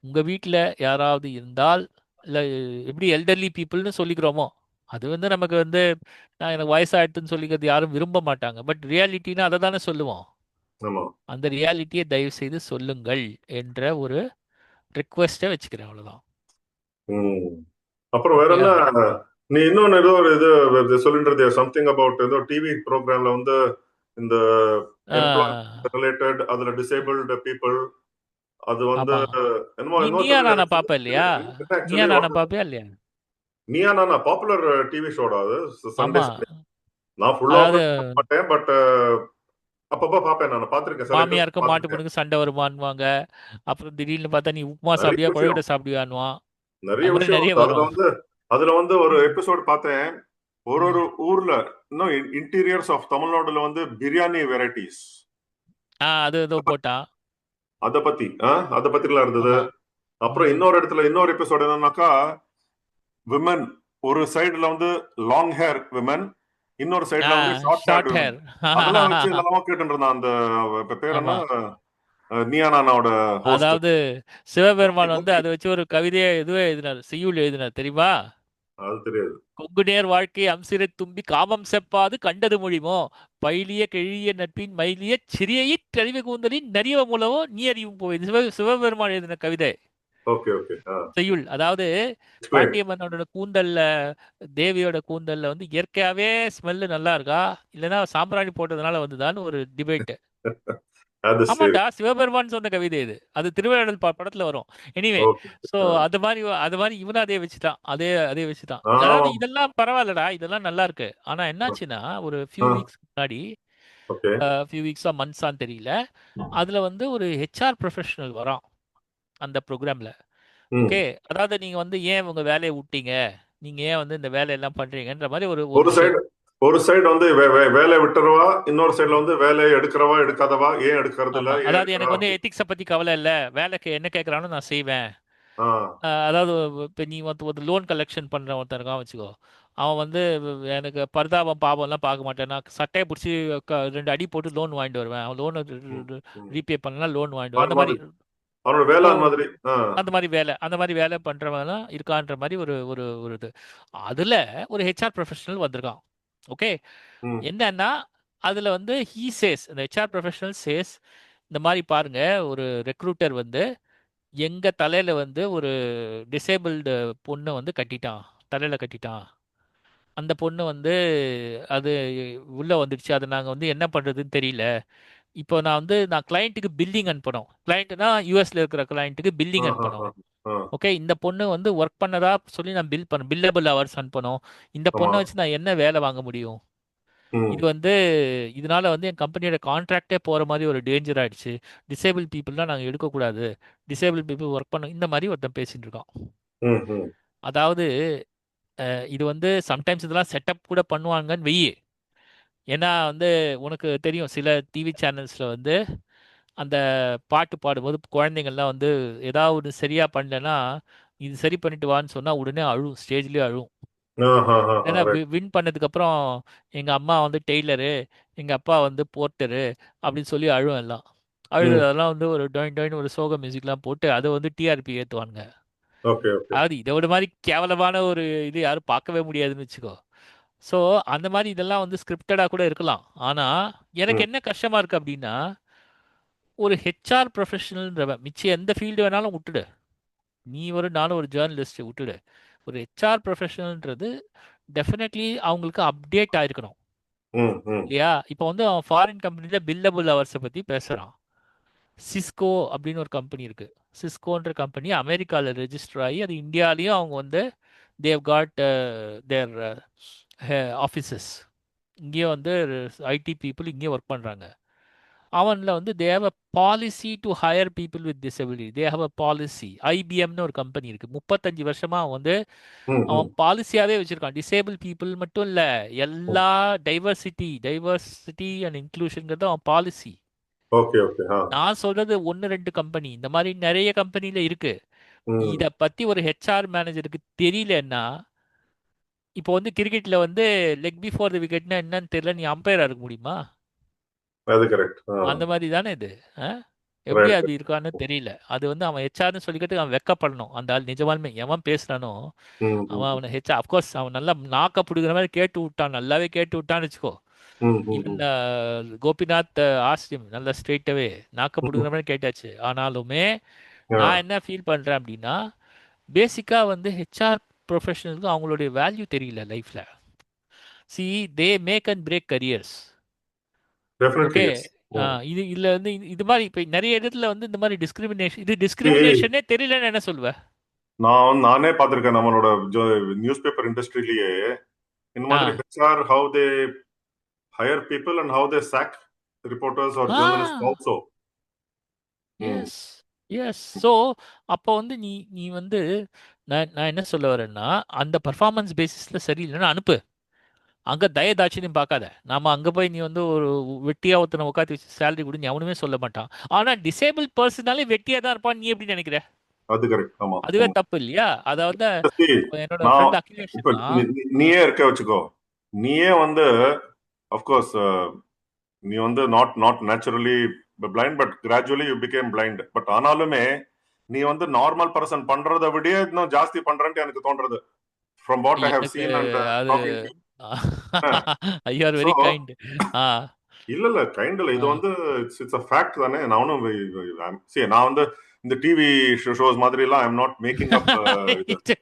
Speaker 2: உங்க வீட்டில் யாராவது இருந்தால், இல்லை எப்படி எல்டர்லி பீப்புள்னு சொல்லிக்கிறோமோ, அது வந்து நமக்கு வந்து நான் எனக்கு வயசாயிடுதுன்னு சொல்லிக்கிறது யாரும் விரும்ப மாட்டாங்க. பட் ரியாலிட்டினா அதை தானே சொல்லுவோம்.
Speaker 1: ஆமா.
Speaker 2: அந்த ரியாலிட்டியை தயவு செய்து சொல்லுங்கள் என்ற ஒரு ரிக்வெஸ்ட்டை வச்சுக்கிறேன். அவ்வளோதான்.
Speaker 1: ம். அப்புறம் வேற
Speaker 2: ஓகேயா?
Speaker 1: என்ன? நீ இன்னொன்னு ஏதோ ஒரு இது சொல்லிட்டு சம்திங் அபவுட் ஏதோ டிவி ப்ரோக்ராம்ல வந்து இந்த எம்ப்ளாய்மெண்ட் ரிலேட்டட் அதுல டிசேபிள்டு பீப்புள் அது வந்து
Speaker 2: ஆமாம்.
Speaker 1: என்னமோ
Speaker 2: நீ
Speaker 1: என்னமோ
Speaker 2: நீயா
Speaker 1: சொல்லி
Speaker 2: நானா பார்ப்ப இல்லையா? நீயா
Speaker 1: ஆக்சுவலி
Speaker 2: நானா பார்ப்பியா இல்லையா?
Speaker 1: நீயா நானா பாப்புலர் டிவி ஷோடா அது சண்டே
Speaker 2: ஆமாம்.
Speaker 1: சண்டே. நான் ஃபுல்லா
Speaker 2: அதாவது
Speaker 1: பார்க்க மாட்டேன், பட் அப்பப்போ பார்ப்பேன். நான் பார்த்திருக்கேன், சில எபிசோட்
Speaker 2: மாமியாருக்கும் மாட்டு
Speaker 1: பார்த்திருக்கேன்.
Speaker 2: பொண்ணுக்கு சண்டை வருமான்வாங்க. அப்புறம் திடீர்னு பார்த்தா நீ உப்புமா
Speaker 1: நிறைய
Speaker 2: சாப்பிடுவியா
Speaker 1: விஷயம்,
Speaker 2: கொழுக்கட்டை சாப்பிடுவியான்வான்.
Speaker 1: நிறைய
Speaker 2: அது மாதிரி
Speaker 1: விஷயம்
Speaker 2: நிறைய
Speaker 1: வருது அதுல
Speaker 2: வரும்.
Speaker 1: வந்து. அதுல வந்து ஒரு எபிசோட் பார்த்தேன். ஒரு
Speaker 2: ம்.
Speaker 1: ஒரு ஊர்ல இன்னும் இன்டீரியர்ஸ் ஆஃப் தமிழ்நாடுல வந்து பிரியாணி வெரைட்டிஸ்
Speaker 2: அது ஏதோ போட்டான்.
Speaker 1: அத பத்தி அத பத்திலாம் இருந்தது.
Speaker 2: ஆமா.
Speaker 1: அப்புறம்
Speaker 2: ம்.
Speaker 1: இன்னொரு இடத்துல இன்னொரு எபிசோட் என்னன்னாக்கா, விமன் ஒரு சைடுல வந்து லாங் ஹேர் விமன், இன்னொரு சைடுல வந்து short hair
Speaker 2: short
Speaker 1: women.
Speaker 2: Hair.
Speaker 1: அதெல்லாம் வச்சு என்னெல்லாமோ கேட்டு இருந்தான். அந்த பேர் என்ன,
Speaker 2: ஆமா.
Speaker 1: நியானானாவோட ஹோஸ்ட்.
Speaker 2: அதாவது சிவபெருமான் வந்து அதை வச்சு ஒரு கவிதையை இதுவே எழுதினார், செய்யுள் எழுதினார் தெரியுமா?
Speaker 1: அது தெரியாது.
Speaker 2: கொங்கு நேர் வாழ்க்கை அம்சிரை தும்பி காமம் செப்பாது கண்டது மொழிமோ, பைலிய கெழிய நட்பின் மயிலிய சிறிய தெளிவு கூந்தலின் நரியவ மூலமோ நீ அறிவும் போய். இது சிவபெருமான் எழுதின கவிதை
Speaker 1: ஓகே, ஓகே.
Speaker 2: செய்யுள். அதாவது
Speaker 1: எக்ஸ்பிளைன்.
Speaker 2: பாண்டிய மன்னனோட கூந்தல்ல, தேவியோட கூந்தல்ல வந்து இயற்கையாவே ஸ்மெல்லு நல்லா இருக்கா, இல்லைன்னா சாம்பிராணி போட்டதுனால வந்துதான்னு ஒரு டிபேட்.
Speaker 1: அது சரி.
Speaker 2: ஆமாண்டா, சிவபெருமான் சொன்ன கவிதை இது. அது திருவிளையாடல் படத்துல வரும். Anyway,
Speaker 1: okay.
Speaker 2: ஸோ அது மாதிரி இவனும் அதே வச்சுட்டான். அதே அதே வச்சுட்டான்.
Speaker 1: ஆமா.
Speaker 2: அதாவது இதெல்லாம் பரவாயில்லடா, இதெல்லாம் நல்லா இருக்கு. ஆனா என்னாச்சுன்னா, ஒரு ஃபியூ வீக்ஸ் முன்னாடி,
Speaker 1: ஓகே.
Speaker 2: ஃபியூ வீக்ஸா மந்த்ஸான்னு தெரியல, அதுல வந்து ஒரு ஹெச்ஆர் ப்ரொஃபஷனல் வரான் அந்த ப்ரோக்ராம்ல.
Speaker 1: ம்.
Speaker 2: ஓகே. அதாவது நீங்க வந்து ஏன் உங்க வேலையை விட்டீங்க, நீங்க ஏன் வந்து இந்த வேலையெல்லாம் பண்றீங்கன்ற மாதிரி ஒரு ஒரு
Speaker 1: ஒரு சைடு ஒரு சைடு வந்து வேலையை விட்டுறவா, இன்னொரு சைடுல வந்து வேலையை எடுக்கிறவா எடுக்காதவா, ஏன் எடுக்கிறது இல்ல,
Speaker 2: ஆமா.
Speaker 1: ஏன்
Speaker 2: அதாவது
Speaker 1: எடுக்கிறா
Speaker 2: எனக்கு வந்து
Speaker 1: அப்படி.
Speaker 2: எத்திக்ஸை பத்தி கவலை இல்ல, வேலைக்கு என்ன கேட்கறானோ நான் செய்வேன்.
Speaker 1: ஆ.
Speaker 2: அதாவது இப்போ நீ வந்து ஒரு லோன் கலெக்ஷன் பண்ணுற ஒருத்தன் இருக்கான் வச்சுக்கோ. அவன் வந்து எனக்கு பரிதாபம் பாவம்லாம் பார்க்க மாட்டேன், நான் சட்டையை பிடிச்சி 2 அடி போட்டு லோன் வாங்கிட்டு வருவேன், அவன் லோனை
Speaker 1: ம், ம்.
Speaker 2: ரீபே பண்ணலாம் லோன் வாங்கிட்டு வருவேன்.
Speaker 1: அது
Speaker 2: அந்த மாதிரி.
Speaker 1: மாதிரி அவனோட
Speaker 2: ஸோ
Speaker 1: வேளாண் மாதிரி.
Speaker 2: அந்த மாதிரி வேலை பண்ணுறவங்கலாம் இருக்கான்ற மாதிரி ஒரு ஒரு ஒரு இது. அதில் ஒரு ஹெச்ஆர் ப்ரொஃபஷனல் வந்திருக்கான். ஓகே.
Speaker 1: ம்,
Speaker 2: என்னன்னா, அதில் வந்து ஹீ சேஸ், அந்த ஹெச்ஆர் ப்ரொஃபஷனல் சேஸ், இந்த மாதிரி பாருங்க, ஒரு ரெக்ரூட்டர் வந்து எங்க தலையில வந்து ஒரு டிசேபிள்டு பொண்ணை வந்து கட்டிட்டான், தலையில கட்டிட்டான். அந்த பொண்ணு வந்து அது உள்ள வந்துடுச்சு. அதை நாங்கள் வந்து என்ன பண்றதுன்னு தெரியல. இப்போ நான் கிளையண்ட்டுக்கு பில்லிங் அனுப்பணும். கிளையண்ட்னா யூஎஸ்ல இருக்கிற கிளையண்ட்டுக்கு
Speaker 1: ஆ,
Speaker 2: பில்லிங்
Speaker 1: ஆ,
Speaker 2: அனுப்பணும்.
Speaker 1: ஆ, ஆ.
Speaker 2: ஓகே. இந்த பொண்ணு வந்து ஒர்க் பண்ணதா சொல்லி நான் பில்லபிள் ஹவர்ஸ் அனுப்பணும். இந்த
Speaker 1: ஆமா.
Speaker 2: பொண்ணை வச்சு நான் என்ன வேலை வாங்க முடியும்? இது
Speaker 1: ம்,
Speaker 2: வந்து இதனால வந்து என் கம்பெனியோட கான்ட்ராக்டே போற மாதிரி ஒரு டேஞ்சர் ஆயிடுச்சு. டிசேபிள் பீப்புள்லாம் நாங்கள் எடுக்கக்கூடாது. டிசேபிள் பீப்புள் ஒர்க் பண்ண இந்த மாதிரி ஒருத்தன் பேசிட்டு இருக்கான்.
Speaker 1: ம், ம்.
Speaker 2: அதாவது இது வந்து சம்டைம்ஸ் இதெல்லாம் செட்டப் கூட பண்ணுவாங்கன்னு வெயி. ஏன்னா வந்து உனக்கு தெரியும், சில டிவி சேனல்ஸில் வந்து அந்த பாட்டு பாடும்போது குழந்தைங்கள்லாம் வந்து ஏதாவது ஒன்று சரியாக பண்ணலன்னா, இது சரி பண்ணிட்டு வான்னு சொன்னால் உடனே அழும், ஸ்டேஜ்லேயே அழும். ஏன்னா
Speaker 1: ரைட்.
Speaker 2: வின் பண்ணதுக்கு அப்புறம் எங்க அம்மா வந்து டெய்லரு, எங்க அப்பா வந்து போர்ட்டரு அப்படின்னு சொல்லி அழுவும் எல்லாம்.
Speaker 1: ம்.
Speaker 2: அழுதெல்லாம் வந்து ஒரு டொயின் டொயின் ஒரு சோக மியூசிக்லாம் போட்டு அதை வந்து டிஆர்பி ஏற்றுவானுங்க.
Speaker 1: Okay, okay.
Speaker 2: அதாவது இதை விட மாதிரி கேவலமான ஒரு இது யாரும் பார்க்கவே முடியாதுன்னு வச்சுக்கோ. ஸோ அந்த மாதிரி இதெல்லாம் வந்து ஸ்கிரிப்டடாக கூட இருக்கலாம். ஆனால் எனக்கு
Speaker 1: ம்,
Speaker 2: என்ன கஷ்டமாக இருக்குது அப்படின்னா, ஒரு ஹெச்ஆர் ப்ரொஃபஷனல்ன்றவன் மிச்சம் எந்த ஃபீல்டு வேணாலும் விட்டுடு, நீ ஒரு நானும் ஒரு ஜேர்னலிஸ்ட் விட்டுடு, ஒரு ஹெச்ஆர் ப்ரொஃபஷனல்ன்றது டெஃபினெட்லி அவங்களுக்கு அப்டேட் ஆயிருக்கணும்
Speaker 1: ம், ம்,
Speaker 2: இல்லையா? இப்போ வந்து அவன் ஃபாரின் கம்பெனியில் பில்லபிள் ஹவர்ஸை பற்றி பேசுகிறான். சிஸ்கோ அப்படின்னு ஒரு கம்பெனி இருக்குது. சிஸ்கோன்ற கம்பெனி அமெரிக்காவில் ரெஜிஸ்டர் ஆகி அது இந்தியாலேயும் அவங்க வந்து தேவ் காட் தேர் ஆஃபீஸஸ் இங்கேயும் வந்து ஐடி பீப்புள் இங்கேயும் ஒர்க் பண்ணுறாங்க. அவனில் வந்து they have a policy to hire people with disability. They have a policy. ஐபிஎம்னு ஒரு கம்பெனி இருக்குது. 35 வருஷமாக அவன் வந்து
Speaker 1: ம், ம்,
Speaker 2: அவன் பாலிசியாகவே வச்சுருக்கான். டிசேபிள் பீப்புள் மட்டும் இல்லை,
Speaker 1: ம்.
Speaker 2: எல்லா டைவர்சிட்டி அண்ட் இன்க்ளூஷனுங்கிறது அவன் பாலிசி.
Speaker 1: Okay, okay.
Speaker 2: நான் சொல்றது ஒன்று ரெண்டு கம்பெனி, இந்த மாதிரி நிறைய கம்பெனியில் இருக்கு.
Speaker 1: ம்.
Speaker 2: இதை பற்றி ஒரு ஹெச்ஆர் மேனேஜருக்கு தெரியலன்னா, இப்போ வந்து கிரிக்கெட்டில் வந்து லெக் பிஃபோர் த விக்கெட்னா என்னன்னு தெரியல, நீ அம்பையராக இருக்க முடியுமா?
Speaker 1: அது கரெக்ட்.
Speaker 2: அந்த மாதிரி தானே இது. ஆ? எப்படி
Speaker 1: ரைட்.
Speaker 2: அது இருக்கான்னு தெரியல. அது வந்து அவன் ஹெச்ஆர்னு சொல்லிக்கிட்டு அவன் வெக்கப்படணும். அந்த ஆள் நிஜமாலுமே எவன் பேசுறானோ
Speaker 1: ம்,
Speaker 2: அவன்
Speaker 1: ம்,
Speaker 2: அவனை ஹெச்ஆர் அஃப்கோர்ஸ் அவன் நல்லா நாக்க பிடிக்கிற மாதிரி கேட்டு விட்டான், நல்லாவே கேட்டு விட்டான்னு வச்சுக்கோ.
Speaker 1: ம், ம்,
Speaker 2: ஈவன்
Speaker 1: ம்.
Speaker 2: கோபிநாத் ஆஸ்டிம் நல்லா ஸ்ட்ரெயிட்டாகவே நாக்க
Speaker 1: ம்.
Speaker 2: பிடிக்கிற மாதிரி கேட்டாச்சு. ஆனாலுமே
Speaker 1: ஆ,
Speaker 2: நான் என்ன ஃபீல் பண்ணுறேன் அப்படின்னா, பேசிக்காக வந்து ஹெச்ஆர் ப்ரொஃபஷனலுக்கு அவங்களுடைய வேல்யூ தெரியல லைஃப்பில். See, they make and break careers.
Speaker 1: Definitely
Speaker 2: okay.
Speaker 1: Yes. Hmm.
Speaker 2: இது இதில் வந்து இது மாதிரி இப்போ நிறைய இடத்துல வந்து இந்த மாதிரி டிஸ்கிரிமினேஷன், இது
Speaker 1: ஏய்,
Speaker 2: டிஸ்கிரிமினேஷனே தெரியலன்னு என்ன சொல்லுவேன்?
Speaker 1: நானே பார்த்திருக்கேன் நம்மளோட நியூஸ் பேப்பர் இண்டஸ்ட்ரியிலேயே இந்த
Speaker 2: ஆ
Speaker 1: மாதிரி HR how they hire people and how they sack reporters are
Speaker 2: uh
Speaker 1: journalist also. ம்.
Speaker 2: Yes yes. ஸோ அப்போ வந்து நீ நீ வந்து நான் நான் என்ன சொல்ல வரேன்னா, அந்த பர்ஃபார்மன்ஸ் பேசிஸில் சரியில்லைன்னா அனுப்பு. அங்கே தயதாட்சியம் பார்க்காத. நாம அங்கே போய் நீ வந்து ஒரு வெட்டியாக ஒருத்தனை உட்காந்து வச்சு சேலரி கொடுன்னு எவனுமே சொல்ல மாட்டான். ஆனால் டிசேபிள் பர்சனாலே வெட்டியாக தான் இருப்பான். நீ எப்படி நினைக்கிற?
Speaker 1: அது கரெக்ட். ஆமா,
Speaker 2: அதுவே
Speaker 1: ஆமா.
Speaker 2: தப்பு இல்லையா? அதை வந்து
Speaker 1: See,
Speaker 2: இப்போ என்னோட
Speaker 1: நான்
Speaker 2: ஃப்ரெண்ட்
Speaker 1: இப்ப
Speaker 2: அகிலேஷ்லாம்
Speaker 1: நீயே இருக்க வச்சுக்கோ. நீயே வந்து அஃப்கோர்ஸ் நீ வந்து not not naturally blind but gradually you became blind. But ஆனாலுமே நீ வந்து நார்மல் பர்சன் பண்றதை விட இன்னும் ஜாஸ்தி பண்றேன்ட்டு எனக்கு தோன்றது ஃப்ரம் வாட் ஐ ஹவ்
Speaker 2: எனக்கு
Speaker 1: சீன் அண்ட்
Speaker 2: அது
Speaker 1: talking to.
Speaker 2: I are
Speaker 1: so
Speaker 2: very kind. ஆ
Speaker 1: இல்ல இல்ல கைண்ட் இல்ல, இது
Speaker 2: ஆ
Speaker 1: வந்து இட்ஸ் அ ஃபேக்ட் தானே. நானும் see, நான் வந்து இந்த டிவி ஷோஸ் மாதிரி எல்லாம் ஐ எம் நாட் மேக்கிங் அப் இது.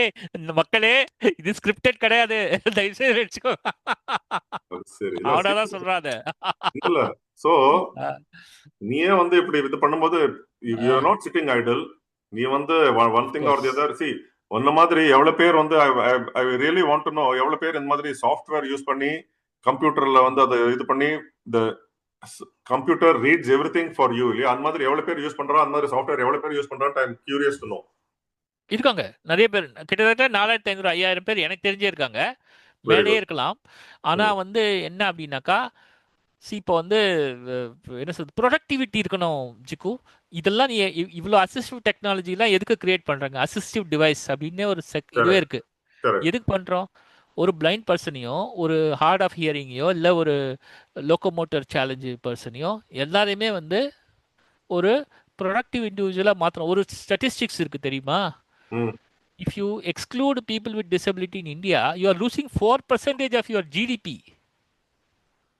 Speaker 2: ஏய், இந்த மக்களே, இது ஸ்கிரிப்டட் கிடையாது. தயவு செய்து வச்சுக்கோ.
Speaker 1: சரி இல்ல
Speaker 2: அவனாதான் சொல்றாத.
Speaker 1: இல்ல இல்ல. சோ நீயே வந்து இப்படி இது பண்ணும்போது you are not sitting idle. நீ வந்து one thing or
Speaker 2: course
Speaker 1: the other. See, ஒன்ன மாதிரி எவ்வளவு பேர் வந்து I really want to know எவ்வளவு பேர் இந்த மாதிரி சாஃப்ட்வேர் யூஸ் பண்ணி கம்ப்யூட்டர்ல வந்து அதை இது பண்ணி the computer reads every thing for you இல்லையா? அந்த மாதிரி எவ்வளவு பேர் யூஸ் பண்றா, அந்த மாதிரி சாஃப்ட்வேர் எவ்வளவு பேர் யூஸ் பண்றான்னு I am curious to know.
Speaker 2: இருக்காங்க. நிறைய பேர் கிட்டத்தட்ட 4500 5000 பேர் எனக்கு தெரிஞ்சே இருக்காங்க.
Speaker 1: வெரி
Speaker 2: மேலேயே
Speaker 1: குட்.
Speaker 2: இருக்கலாம். ஆனா வந்து என்ன அப்படின்னாக்கா, இப்போ வந்து என்ன சொல்றது, ப்ரொடக்டிவிட்டி இருக்கணும் ஜிக்கு. இதெல்லாம் நீ இவ்வளோ அசிஸ்டிவ் டெக்னாலஜிலாம் எதுக்கு கிரியேட் பண்றாங்க? அசிஸ்டிவ் டிவைஸ் அப்படின்னு ஒரு இதுவே
Speaker 1: கரெக்ட்,
Speaker 2: இருக்கு.
Speaker 1: கரெக்ட்.
Speaker 2: எதுக்கு பண்றோம்? ஒரு பிளைண்ட் பர்சனையோ, ஒரு ஹார்ட் ஆஃப் ஹியரிங்கையோ, இல்லை ஒரு லோக்கோமோட்டர் சேலஞ்சு பர்சனையோ எல்லாரையுமே வந்து ஒரு ப்ரொடக்டிவ் இண்டிவிஜுவலாக மாற்றணும். ஒரு ஸ்டாட்டிஸ்டிக்ஸ் இருக்குது தெரியுமா?
Speaker 1: ம்.
Speaker 2: If you exclude people with disability in India, you are losing 4% of your GDP.